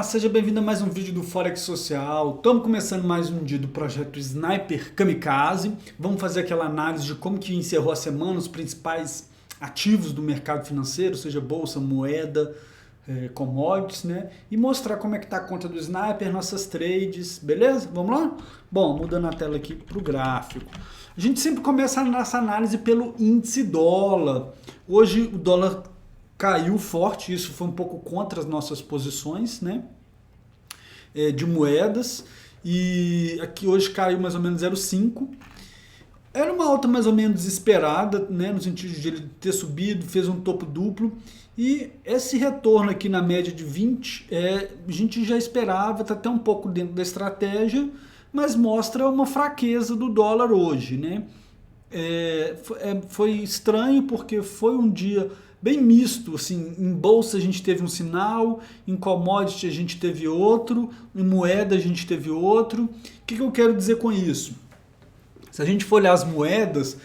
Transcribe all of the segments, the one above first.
seja bem-vindo a mais um vídeo do Forex Social. Estamos começando mais um dia do projeto Sniper Kamikaze. Vamos fazer aquela análise de como que encerrou a semana, os principais ativos do mercado financeiro, seja bolsa, moeda, commodities, né? E mostrar como é que está a conta do Sniper, nossas trades, beleza? Vamos lá? Bom, mudando a tela aqui para o gráfico. A gente sempre começa a nossa análise pelo índice dólar. Hoje o dólar caiu forte, isso foi um pouco contra as nossas posições, né, de moedas, e aqui hoje caiu mais ou menos 0,5. Era uma alta mais ou menos esperada, né, no sentido de ele ter subido, fez um topo duplo, e esse retorno aqui na média de 20, a gente já esperava, está até um pouco dentro da estratégia, mas mostra uma fraqueza do dólar hoje, né. Foi estranho porque foi um dia bem misto, assim, em bolsa a gente teve um sinal, em commodity a gente teve outro, em moeda a gente teve outro. O que eu quero dizer com isso? Se a gente for olhar as moedas,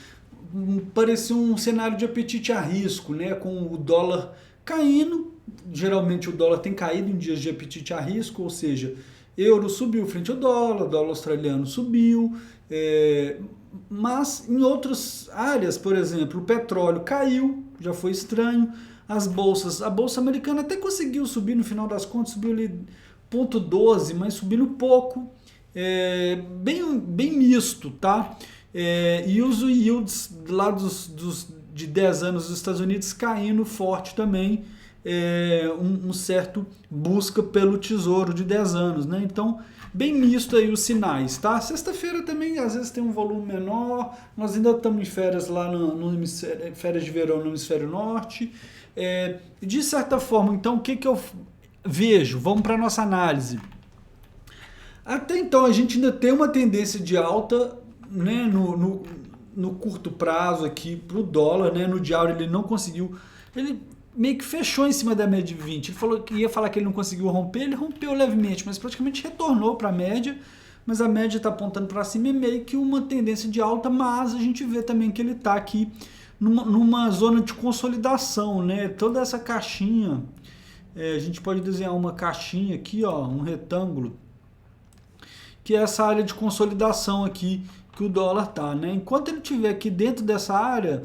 parecia um cenário de apetite a risco, né? Com o dólar caindo, geralmente o dólar tem caído em dias de apetite a risco, ou seja, euro subiu frente ao dólar australiano subiu, mas em outras áreas, por exemplo, o petróleo caiu, já foi estranho, as bolsas, a bolsa americana até conseguiu subir no final das contas, subiu ali 0,12, mas subindo pouco, bem misto, tá? E os yields lá de 10 anos dos Estados Unidos caindo forte também, um certo busca pelo tesouro de 10 anos, né? Então, bem misto aí os sinais, tá? Sexta-feira também, às vezes tem um volume menor, nós ainda estamos em férias lá férias de verão no hemisfério norte. De certa forma, então, o que eu vejo? Vamos para a nossa análise. Até então, a gente ainda tem uma tendência de alta, né, no curto prazo aqui para o dólar, né? No diário ele não conseguiu, ele meio que fechou em cima da média de 20. Ele falou que ia falar que ele não conseguiu romper, ele rompeu levemente, mas praticamente retornou para a média, mas a média está apontando para cima e meio que uma tendência de alta, mas a gente vê também que ele está aqui numa zona de consolidação, né? Toda essa caixinha, a gente pode desenhar uma caixinha aqui, ó, um retângulo, que é essa área de consolidação aqui que o dólar tá, né? Enquanto ele estiver aqui dentro dessa área,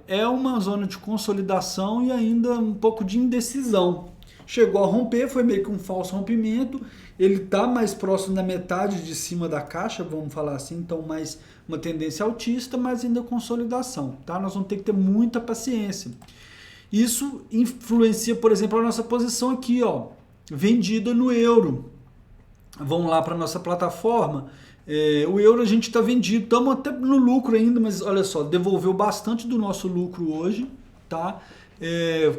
é uma zona de consolidação e ainda um pouco de indecisão. Chegou a romper, foi meio que um falso rompimento, ele está mais próximo da metade de cima da caixa, vamos falar assim, então mais uma tendência altista, mas ainda consolidação, tá? Nós vamos ter que ter muita paciência. Isso influencia, por exemplo, a nossa posição aqui, ó, vendida no euro. Vamos lá para a nossa plataforma. O euro a gente está vendido, estamos até no lucro ainda, mas olha só, devolveu bastante do nosso lucro hoje, tá?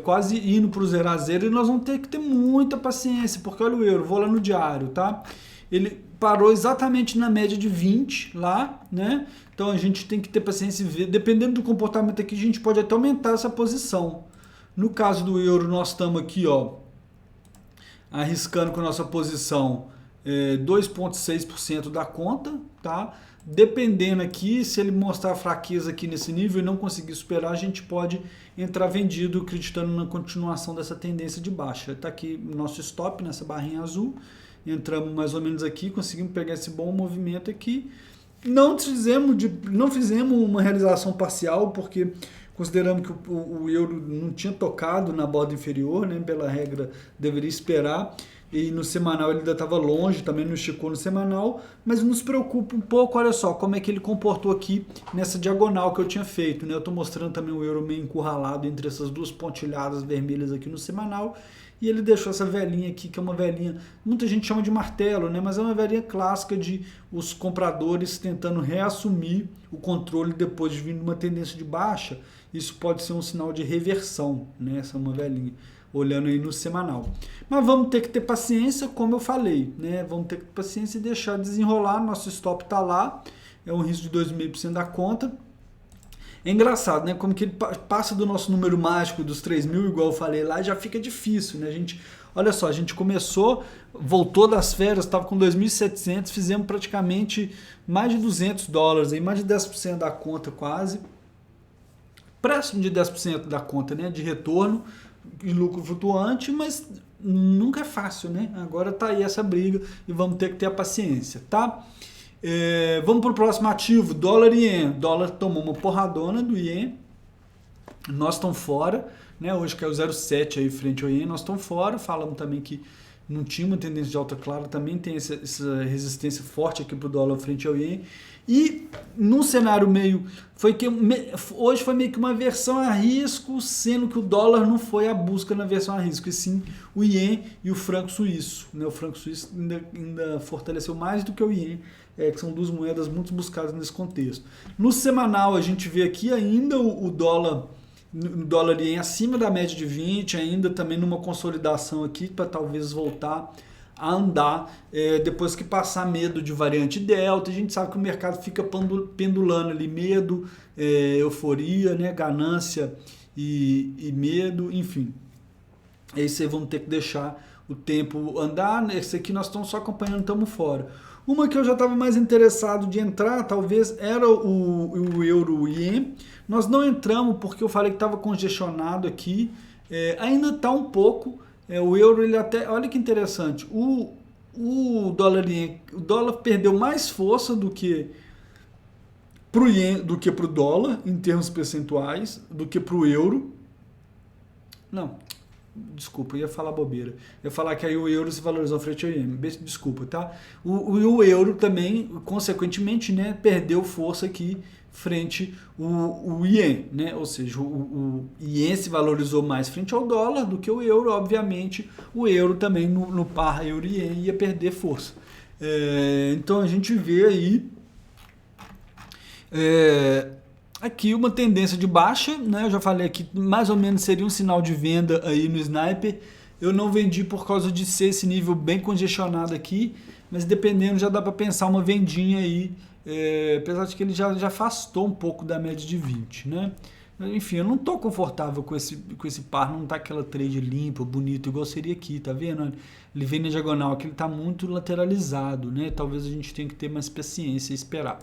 Quase indo para o 0 a 0 e nós vamos ter que ter muita paciência, porque olha o euro, vou lá no diário, tá? Ele parou exatamente na média de 20 lá, né? Então a gente tem que ter paciência e ver, dependendo do comportamento aqui, a gente pode até aumentar essa posição. No caso do euro, nós estamos aqui, ó, arriscando com a nossa posição 2,6% da conta, tá? Dependendo aqui, se ele mostrar fraqueza aqui nesse nível e não conseguir superar, a gente pode entrar vendido, acreditando na continuação dessa tendência de baixa. Tá aqui o nosso stop nessa barrinha azul, entramos mais ou menos aqui, conseguimos pegar esse bom movimento aqui. Não fizemos uma realização parcial, porque consideramos que o euro não tinha tocado na borda inferior, né? Pela regra deveria esperar. E no semanal ele ainda estava longe, também não esticou no semanal, mas nos preocupa um pouco, olha só, como é que ele comportou aqui nessa diagonal que eu tinha feito, né? Eu estou mostrando também o euro meio encurralado entre essas duas pontilhadas vermelhas aqui no semanal, e ele deixou essa velhinha aqui, que é uma velhinha, muita gente chama de martelo, né? Mas é uma velhinha clássica de os compradores tentando reassumir o controle depois de vir numa tendência de baixa. Isso pode ser um sinal de reversão, né? Essa é uma velhinha, olhando aí no semanal. Mas vamos ter que ter paciência, como eu falei, né? Vamos ter que ter paciência e deixar desenrolar, nosso stop está lá, é um risco de 2,5% da conta. É engraçado, né? Como que ele passa do nosso número mágico dos 3.000, igual eu falei lá, já fica difícil, né? Olha só, a gente começou, voltou das férias, estava com 2.700, fizemos praticamente mais de $200, aí, mais de 10% da conta quase, próximo de 10% da conta, né? De retorno, lucro flutuante, mas nunca é fácil, né? Agora tá aí essa briga e vamos ter que ter a paciência, tá? Vamos para o próximo ativo, dólar e ien. Dólar tomou uma porradona do ien, nós estamos fora, né? Hoje caiu 0,7 aí frente ao ien, nós estamos fora. Falamos também que não tinha uma tendência de alta clara, também tem essa resistência forte aqui para o dólar frente ao ien. E num cenário meio, hoje foi meio que uma versão a risco, sendo que o dólar não foi a busca na versão a risco, e sim o ien e o franco suíço, né? O franco suíço ainda fortaleceu mais do que o ien, que são duas moedas muito buscadas nesse contexto. No semanal a gente vê aqui ainda o dólar ien acima da média de 20, ainda também numa consolidação aqui para talvez voltar a andar depois que passar medo de variante Delta. A gente sabe que o mercado fica pendulando ali, medo, euforia, né, ganância e medo, enfim. Aí vocês vão ter que deixar o tempo andar. Esse aqui nós estamos só acompanhando, estamos fora. Uma que eu já estava mais interessado de entrar, talvez, era o euro-ien. Nós não entramos porque eu falei que estava congestionado aqui. Ainda está um pouco. O euro, ele até... Olha que interessante. O dólar-ien, o dólar perdeu mais força do que para o ien, do que para o dólar, em termos percentuais, do que para o euro. Não, desculpa, eu ia falar bobeira. Eu ia falar que aí o euro se valorizou frente ao ien. Desculpa, tá? O euro também, consequentemente, né, perdeu força aqui frente o ien, né? Ou seja, o ien se valorizou mais frente ao dólar do que o euro. Obviamente, o euro também no par euro-ien ia perder força. Então a gente vê aí aqui uma tendência de baixa, né? Eu já falei aqui, mais ou menos seria um sinal de venda aí no Sniper. Eu não vendi por causa de ser esse nível bem congestionado aqui, mas dependendo já dá para pensar uma vendinha aí, apesar de que ele já afastou um pouco da média de 20, né? Enfim, eu não estou confortável com esse par, não tá aquela trade limpa, bonito, igual seria aqui, tá vendo? Ele vem na diagonal aqui, ele tá muito lateralizado, né? Talvez a gente tenha que ter mais paciência e esperar.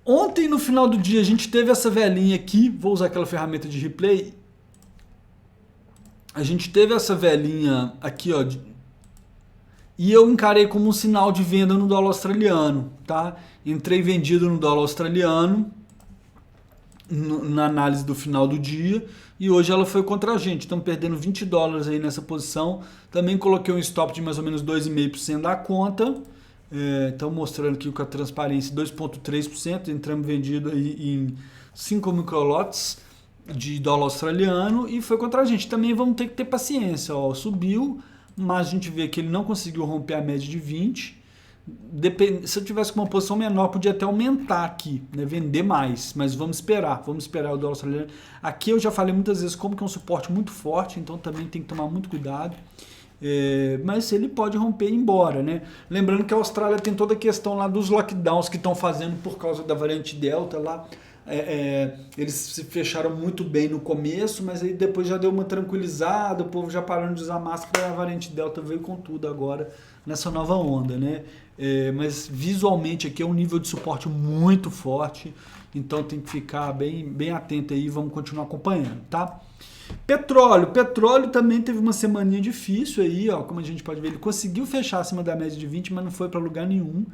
Ontem, no final do dia, a gente teve essa velhinha aqui, vou usar aquela ferramenta de replay. A gente teve essa velhinha aqui, ó, e eu encarei como um sinal de venda no dólar australiano, tá? Entrei vendido no dólar australiano na análise do final do dia, e hoje ela foi contra a gente. Estamos perdendo 20 dólares aí nessa posição. Também coloquei um stop de mais ou menos 2,5% da conta. Estão mostrando aqui com a transparência 2,3%, entramos vendido aí em 5 microlotes de dólar australiano e foi contra a gente. Também vamos ter que ter paciência, ó, subiu, mas a gente vê que ele não conseguiu romper a média de 20. Se eu tivesse com uma posição menor, podia até aumentar aqui, né, vender mais, mas vamos esperar o dólar australiano. Aqui eu já falei muitas vezes como que é um suporte muito forte, então também tem que tomar muito cuidado. Mas ele pode romper e ir embora, né? Lembrando que a Austrália tem toda a questão lá dos lockdowns que estão fazendo por causa da variante Delta lá. Eles se fecharam muito bem no começo, mas aí depois já deu uma tranquilizada, o povo já parando de usar máscara, a variante Delta veio com tudo agora nessa nova onda, né? Mas visualmente aqui é um nível de suporte muito forte, então tem que ficar bem atento aí, vamos continuar acompanhando, tá? Petróleo também teve uma semaninha difícil aí, ó, como a gente pode ver, ele conseguiu fechar acima da média de 20, mas não foi para lugar nenhum.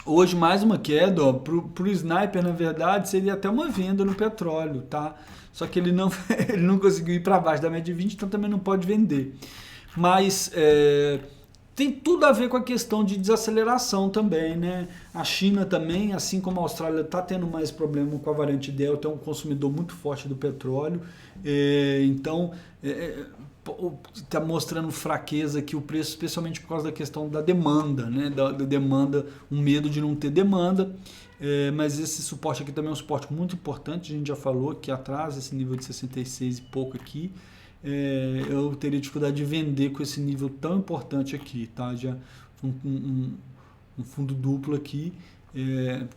Hoje mais uma queda, ó, pro Sniper, na verdade, seria até uma venda no petróleo, tá? Só que ele não conseguiu ir para baixo da média de 20, então também não pode vender. Mas tem tudo a ver com a questão de desaceleração também, né? A China também, assim como a Austrália, está tendo mais problema com a variante Delta, é um consumidor muito forte do petróleo, então está mostrando fraqueza aqui o preço, especialmente por causa da questão da demanda, né? Da demanda, um medo de não ter demanda, mas esse suporte aqui também é um suporte muito importante, a gente já falou aqui atrás, esse nível de 66 e pouco aqui. Eu teria dificuldade de vender com esse nível tão importante aqui, tá? Já um fundo duplo aqui,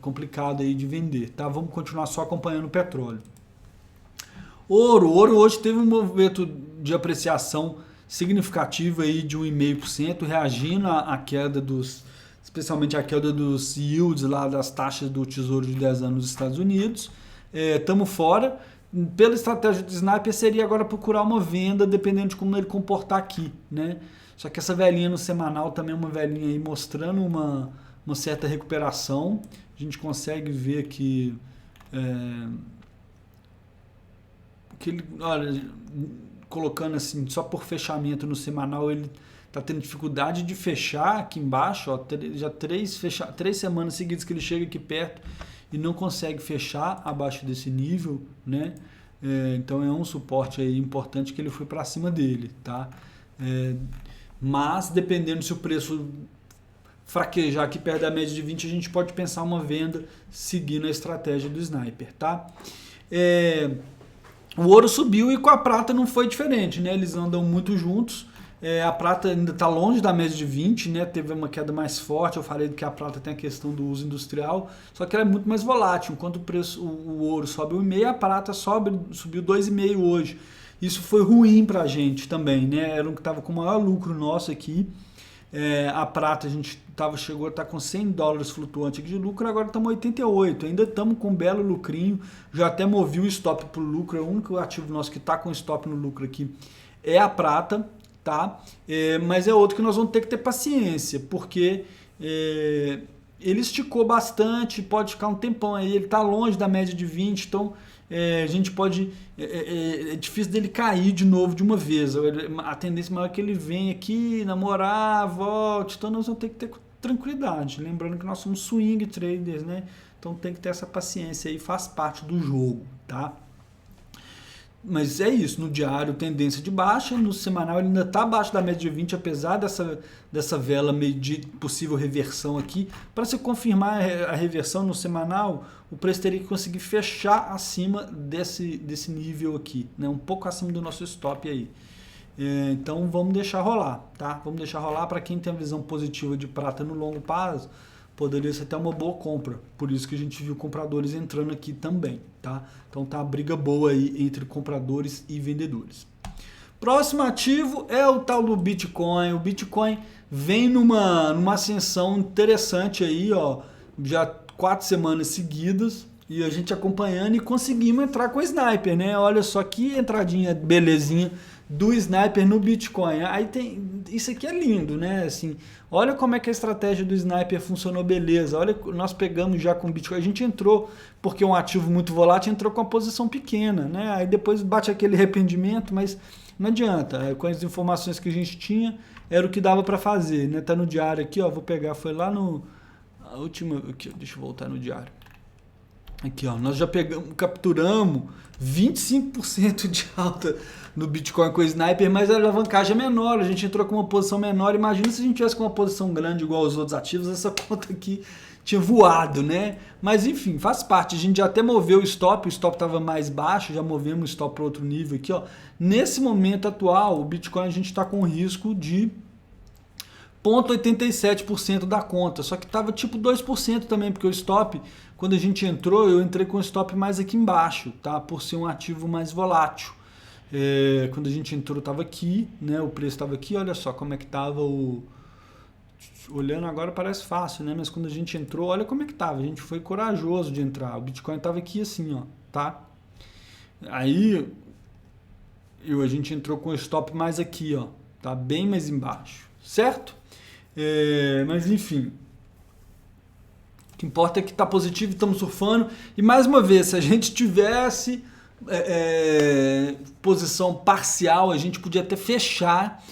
complicado aí de vender, tá? Vamos continuar só acompanhando o petróleo. Ouro hoje teve um movimento de apreciação significativa aí de 1,5%, reagindo à queda especialmente à queda dos yields lá das taxas do Tesouro de 10 anos dos Estados Unidos. Estamos fora. pela estratégia do sniper, seria agora procurar uma venda, dependendo de como ele comportar aqui, né? Só que essa velhinha no semanal também é uma velhinha aí mostrando uma certa recuperação. A gente consegue ver que ele, olha, colocando assim, só por fechamento no semanal, ele está tendo dificuldade de fechar aqui embaixo, ó, já três semanas seguidas que ele chega aqui perto e não consegue fechar abaixo desse nível, né? Então é um suporte aí importante que ele foi para cima dele, tá? Mas dependendo se o preço fraquejar aqui perto da média de 20, a gente pode pensar uma venda seguindo a estratégia do sniper, tá? O ouro subiu e com a prata não foi diferente, né? Eles andam muito juntos. A prata ainda está longe da média de 20, né? Teve uma queda mais forte. Eu falei que a prata tem a questão do uso industrial, só que ela é muito mais volátil. Enquanto o ouro sobe 1,5, a prata subiu 2,5 hoje. Isso foi ruim para a gente também, né? Era o que estava com o maior lucro nosso aqui. A prata a gente chegou a estar com $100 flutuante aqui de lucro, agora estamos 88, ainda estamos com um belo lucrinho, já até movi o stop para o lucro, é o único ativo nosso que está com stop no lucro aqui, é a prata, tá? Mas é outro que nós vamos ter que ter paciência, porque ele esticou bastante, pode ficar um tempão aí, ele está longe da média de 20, então a gente pode... É difícil dele cair de novo de uma vez. A tendência maior é que ele venha aqui, namorar, volte. Então nós vamos ter que ter tranquilidade. Lembrando que nós somos swing traders, né? Então tem que ter essa paciência aí, faz parte do jogo, tá? Mas é isso, no diário tendência de baixa, no semanal ele ainda está abaixo da média de 20, apesar dessa vela meio de possível reversão aqui. Para se confirmar a reversão no semanal, o preço teria que conseguir fechar acima desse nível aqui, né? Um pouco acima do nosso stop aí. Então vamos deixar rolar, tá? Vamos deixar rolar. Para quem tem a visão positiva de prata no longo prazo, poderia ser até uma boa compra. Por isso que a gente viu compradores entrando aqui também, tá? Então tá uma briga boa aí entre compradores e vendedores. Próximo ativo é o tal do Bitcoin. O Bitcoin vem numa ascensão interessante aí, ó, já 4 semanas seguidas, e a gente acompanhando e conseguimos entrar com o sniper, né? Olha só que entradinha belezinha do sniper no Bitcoin. Aí isso aqui é lindo, né? Assim, olha como é que a estratégia do sniper funcionou, beleza. Olha, nós pegamos já com o Bitcoin, a gente entrou porque é um ativo muito volátil, entrou com uma posição pequena, né? Aí depois bate aquele arrependimento, mas não adianta. Com as informações que a gente tinha, era o que dava para fazer, né? Tá no diário aqui, ó, vou pegar, foi lá no a última, aqui, deixa eu voltar no diário. Aqui, ó, nós já capturamos 25% de alta no Bitcoin com o sniper, mas a alavancagem é menor, a gente entrou com uma posição menor. Imagina se a gente tivesse com uma posição grande igual aos outros ativos, essa conta aqui tinha voado, né? Mas enfim, faz parte, a gente já até moveu o stop estava mais baixo, já movemos o stop para outro nível aqui, ó. Nesse momento atual, o Bitcoin a gente está com risco de 0,87% da conta, só que estava tipo 2% também, porque o stop, quando a gente entrou, eu entrei com o stop mais aqui embaixo, tá? Por ser um ativo mais volátil. Quando a gente entrou, estava aqui, né? O preço estava aqui, olha só como é que estava o... Olhando agora parece fácil, né? Mas quando a gente entrou, olha como é que estava. A gente foi corajoso de entrar. O Bitcoin estava aqui assim, ó, tá? Aí a gente entrou com o stop mais aqui, ó, tá? Bem mais embaixo, certo? Mas enfim, o que importa é que está positivo, estamos surfando. E mais uma vez, se a gente tivesse posição parcial, a gente podia até fechar.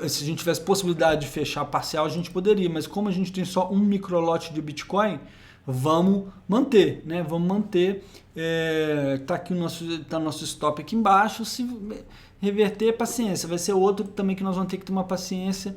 Se a gente tivesse possibilidade de fechar parcial, a gente poderia, mas como a gente tem só um microlote de Bitcoin, vamos manter, né? Vamos manter. Tá aqui o nosso stop aqui embaixo. Se reverter, paciência. Vai ser outro também que nós vamos ter que ter uma paciência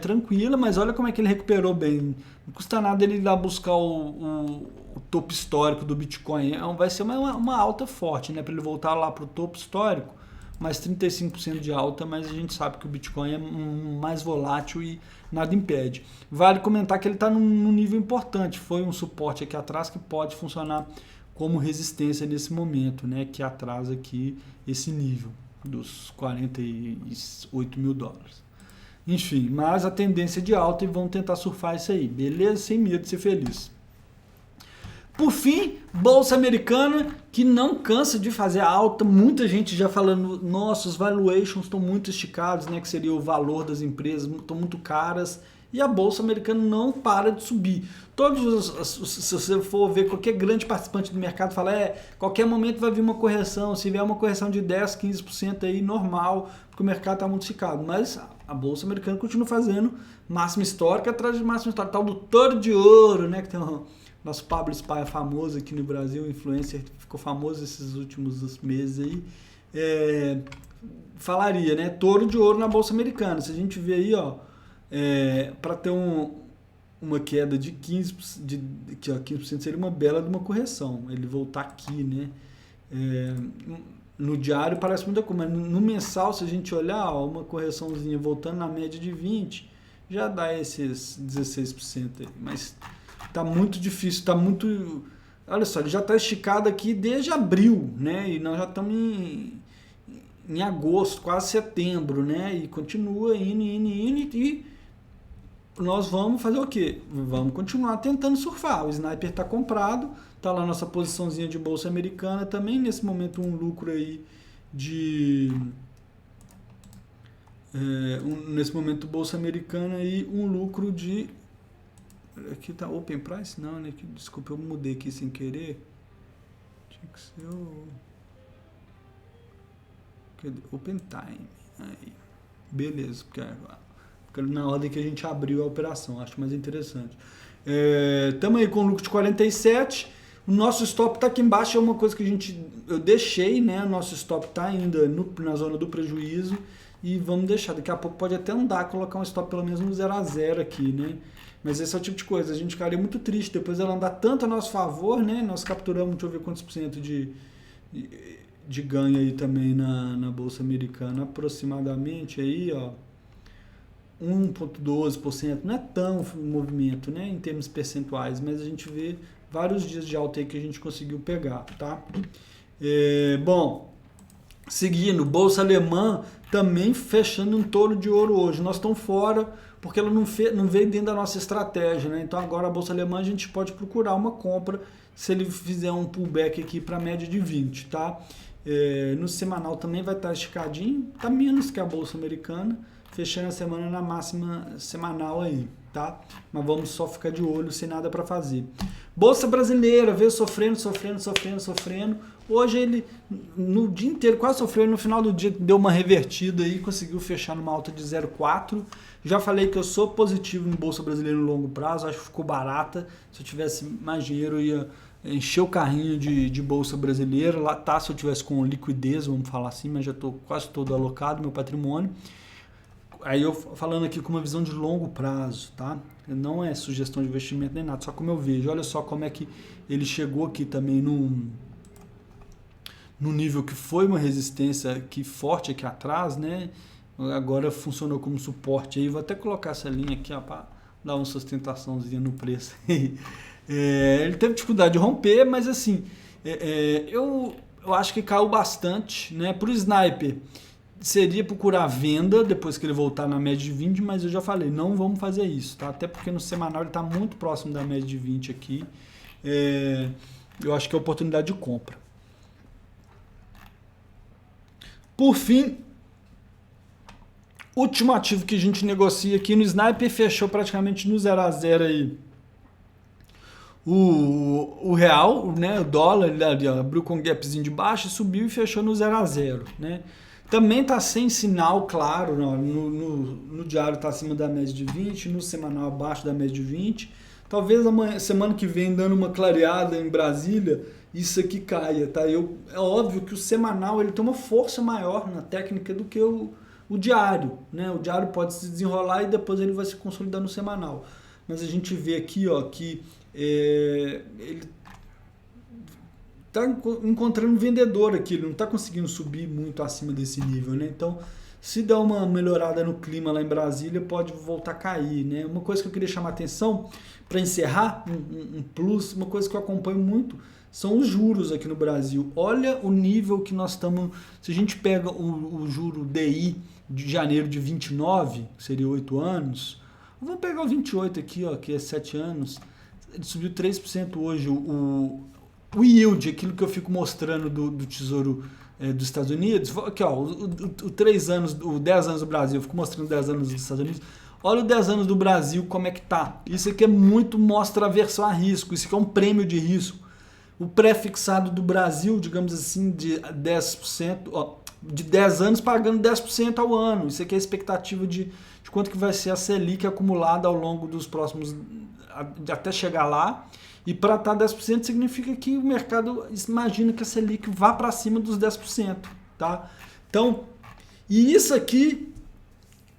tranquila, mas olha como é que ele recuperou bem. Não custa nada ele ir lá buscar o topo histórico do Bitcoin. Vai ser uma alta forte, né? Para ele voltar lá para o topo histórico. Mais 35% de alta, mas a gente sabe que o Bitcoin é mais volátil e nada impede. Vale comentar que ele está num nível importante. Foi um suporte aqui atrás que pode funcionar como resistência nesse momento, né? Que atrasa aqui esse nível dos 48 mil dólares. Enfim, mas a tendência é de alta e vamos tentar surfar isso aí, beleza? Sem medo de ser feliz. Por fim, Bolsa Americana, que não cansa de fazer alta, muita gente já falando, nossa, os valuations estão muito esticados, né, que seria o valor das empresas, estão muito caras, e a Bolsa Americana não para de subir. Se você for ver qualquer grande participante do mercado, fala, qualquer momento vai vir uma correção, se vier uma correção de 10, 15% aí, normal, porque o mercado está muito esticado, mas a Bolsa Americana continua fazendo máxima histórica atrás de máxima histórica, tal do touro de ouro, né, que tem nosso Pablo Spy famoso aqui no Brasil, influencer, ficou famoso esses últimos meses aí, falaria, né, touro de ouro na Bolsa Americana. Se a gente vê aí, para ter uma queda de 15%, aqui, 15% seria uma bela de uma correção, ele voltar aqui, né, no diário parece muita coisa, mas no mensal, se a gente olhar, uma correçãozinha voltando na média de 20%, já dá esses 16% aí, mas tá muito difícil, tá muito... Olha só, ele já está esticado aqui desde abril, né? E nós já estamos em agosto, quase setembro, né? E continua indo, e nós vamos fazer o quê? Vamos continuar tentando surfar. O sniper está comprado, tá lá nossa posiçãozinha de Bolsa Americana também, nesse momento um lucro aí de... nesse momento Bolsa Americana aí um lucro de... Aqui tá Open Price? Não, né? Desculpa, eu mudei aqui sem querer. Tinha que ser o... Open Time. Aí. Beleza, porque na ordem que a gente abriu a operação, acho mais interessante. Estamos aí com lucro de 47. O nosso stop está aqui embaixo, é uma coisa que eu deixei, né? O nosso stop está ainda na zona do prejuízo. E vamos deixar, daqui a pouco pode até andar, colocar um stop pelo menos no 0 a 0 aqui, né? Mas esse é o tipo de coisa, a gente ficaria muito triste depois ela andar tanto a nosso favor, né? Nós capturamos, deixa eu ver quantos por cento de ganho aí também na Bolsa Americana, aproximadamente aí, ó, 1,12%, não é tão movimento, né? Em termos percentuais, mas a gente vê vários dias de alta aí que a gente conseguiu pegar, tá? Bom, seguindo, Bolsa Alemã também fechando um touro de ouro hoje. Nós estamos fora porque ela não veio dentro da nossa estratégia, né? Então agora a Bolsa Alemã a gente pode procurar uma compra se ele fizer um pullback aqui para a média de 20, tá? No semanal também vai estar esticadinho, tá menos que a Bolsa Americana, fechando a semana na máxima semanal aí, tá? Mas vamos só ficar de olho, sem nada para fazer. Bolsa brasileira veio sofrendo. Hoje ele, no dia inteiro, quase sofreu. No final do dia deu uma revertida aí, conseguiu fechar numa alta de 0,4. Já falei que eu sou positivo em Bolsa Brasileira no longo prazo, acho que ficou barata. Se eu tivesse mais dinheiro, eu ia encher o carrinho de Bolsa Brasileira. Lá tá, se eu tivesse com liquidez, vamos falar assim, mas já estou quase todo alocado, meu patrimônio. Aí eu falando aqui com uma visão de longo prazo, tá? Não é sugestão de investimento nem nada, só como eu vejo. Olha só como é que ele chegou aqui também no nível que foi uma resistência aqui forte aqui atrás, né? Agora funcionou como suporte aí. Vou até colocar essa linha aqui, ó, para dar uma sustentaçãozinha no preço. Ele teve dificuldade de romper, mas assim, eu acho que caiu bastante, né? Para o sniper, seria procurar venda depois que ele voltar na média de 20, mas eu já falei, não vamos fazer isso, tá? Até porque no semanal ele está muito próximo da média de 20 aqui. Eu acho que é oportunidade de compra. Por fim, último ativo que a gente negocia aqui no Sniper, fechou praticamente no 0 a 0 aí. O real, né, o dólar, ele abriu com um gapzinho de baixo, subiu e fechou no 0 a 0, né? Também está sem sinal claro, no diário está acima da média de 20, no semanal abaixo da média de 20. Talvez amanhã, semana que vem, dando uma clareada em Brasília, isso aqui caia, tá? É óbvio que o semanal ele tem uma força maior na técnica do que o diário, né? O diário pode se desenrolar e depois ele vai se consolidar no semanal. Mas a gente vê aqui, ó, que ele está encontrando um vendedor aqui, ele não está conseguindo subir muito acima desse nível, né? Então, se der uma melhorada no clima lá em Brasília, pode voltar a cair, né? Uma coisa que eu queria chamar a atenção, para encerrar, um plus, uma coisa que eu acompanho muito, são os juros aqui no Brasil. Olha o nível que nós estamos, se a gente pega o juro DI de janeiro de 29, que seria 8 anos, vamos pegar o 28 aqui, ó, que é 7 anos, ele subiu 3% hoje. O yield, aquilo que eu fico mostrando do Tesouro dos Estados Unidos, aqui ó, o 10 anos do Brasil, eu fico mostrando 10 anos dos Estados Unidos. Olha o 10 anos do Brasil, como é que tá. Isso aqui mostra aversão a risco, isso aqui é um prêmio de risco. O pré-fixado do Brasil, digamos assim, de 10%, ó, de 10 anos pagando 10% ao ano. Isso aqui é a expectativa de quanto que vai ser a Selic acumulada ao longo dos próximos, até chegar lá. E para estar 10% significa que o mercado imagina que a Selic vá para cima dos 10%. Tá? Então, e isso aqui,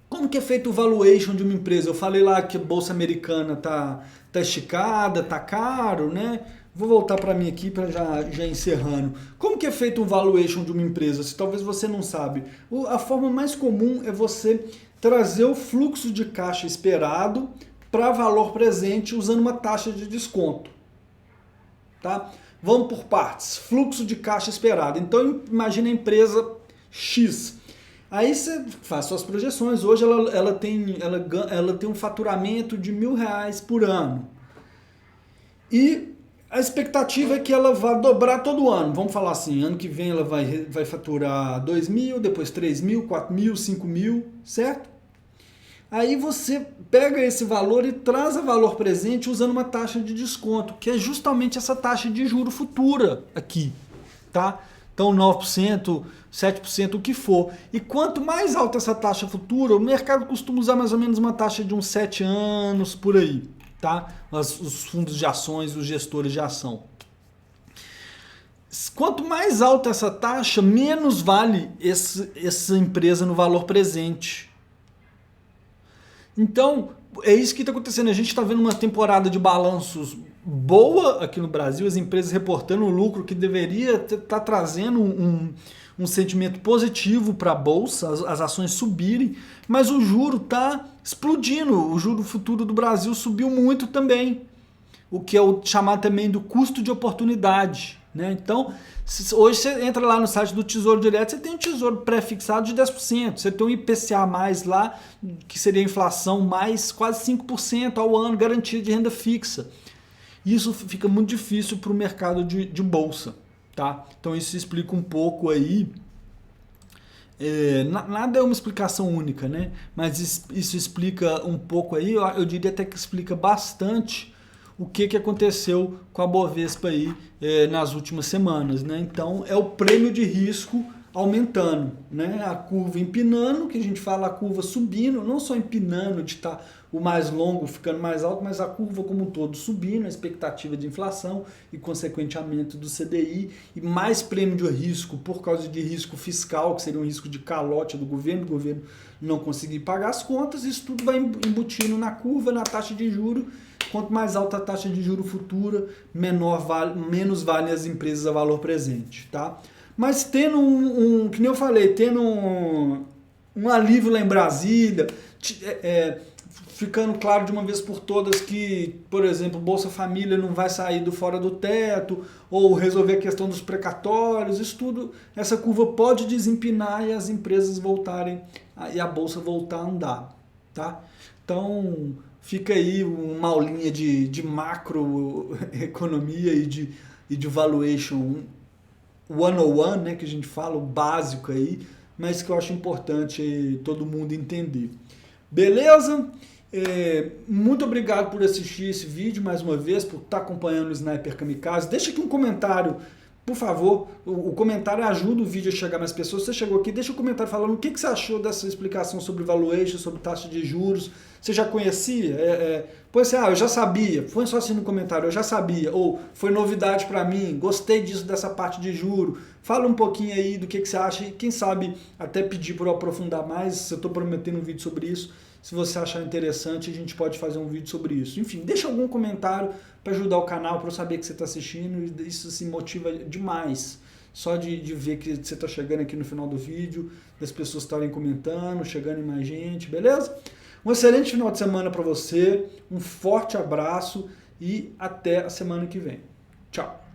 como que é feito o valuation de uma empresa? Eu falei lá que a Bolsa Americana tá esticada, tá caro, né? Vou voltar para mim aqui para já encerrando. Como que é feito um valuation de uma empresa? Se talvez você não sabe. A forma mais comum é você trazer o fluxo de caixa esperado para valor presente usando uma taxa de desconto. Tá? Vamos por partes. Fluxo de caixa esperado. Então imagine a empresa X. Aí você faz suas projeções. Hoje ela tem um faturamento de R$1.000 por ano. E a expectativa é que ela vá dobrar todo ano. Vamos falar assim, ano que vem ela vai faturar 2.000, depois 3.000, 4.000, 5.000, certo? Aí você pega esse valor e traz a valor presente usando uma taxa de desconto, que é justamente essa taxa de juro futura aqui, tá? Então 9%, 7%, o que for. E quanto mais alta essa taxa futura, o mercado costuma usar mais ou menos uma taxa de uns 7 anos por aí. Tá? Os fundos de ações, os gestores de ação. Quanto mais alta essa taxa, menos vale essa empresa no valor presente. Então, é isso que está acontecendo. A gente está vendo uma temporada de balanços boa aqui no Brasil, as empresas reportando um lucro que deveria estar trazendo um sentimento positivo para a Bolsa, as ações subirem, mas o juro está explodindo, o juro futuro do Brasil subiu muito também, o que é o chamado também do custo de oportunidade. Né? Então, hoje você entra lá no site do Tesouro Direto, você tem um tesouro pré-fixado de 10%, você tem um IPCA mais lá, que seria a inflação mais quase 5% ao ano, garantia de renda fixa. Isso fica muito difícil para o mercado de bolsa. Tá? Então isso explica um pouco aí, nada é uma explicação única, né? Mas isso explica um pouco aí, eu diria até que explica bastante o que aconteceu com a Bovespa aí nas últimas semanas, né? Então é o prêmio de risco aumentando, né? A curva empinando, que a gente fala a curva subindo, não só empinando de estar o mais longo ficando mais alto, mas a curva como um todo subindo, a expectativa de inflação e consequente aumento do CDI e mais prêmio de risco por causa de risco fiscal, que seria um risco de calote do governo não conseguir pagar as contas, isso tudo vai embutindo na curva, na taxa de juros. Quanto mais alta a taxa de juros futura, menos valem as empresas a valor presente, tá? Mas tendo que nem eu falei, tendo um alívio lá em Brasília, ficando claro de uma vez por todas que, por exemplo, Bolsa Família não vai sair do fora do teto, ou resolver a questão dos precatórios, isso tudo, essa curva pode desempinar e as empresas voltarem, e a Bolsa voltar a andar, tá? Então, fica aí uma aulinha de macroeconomia e de valuation 101, né, que a gente fala, o básico aí, mas que eu acho importante todo mundo entender. Beleza? Muito obrigado por assistir esse vídeo mais uma vez, por estar acompanhando o Sniper Kamikaze. Deixa aqui um comentário, por favor. O comentário ajuda o vídeo a chegar a mais pessoas. Você chegou aqui, deixa um comentário falando o que você achou dessa explicação sobre valuation, sobre taxa de juros. Você já conhecia? Pois eu já sabia. Foi só assim no comentário, eu já sabia. Ou foi novidade para mim, gostei disso, dessa parte de juro. Fala um pouquinho aí do que você acha e quem sabe até pedir para eu aprofundar mais. Eu estou prometendo um vídeo sobre isso. Se você achar interessante, a gente pode fazer um vídeo sobre isso. Enfim, deixa algum comentário para ajudar o canal, para eu saber que você está assistindo. Isso assim, motiva demais. Só de ver que você está chegando aqui no final do vídeo, das pessoas estarem comentando, chegando em mais gente, beleza? Um excelente final de semana para você, um forte abraço e até a semana que vem. Tchau!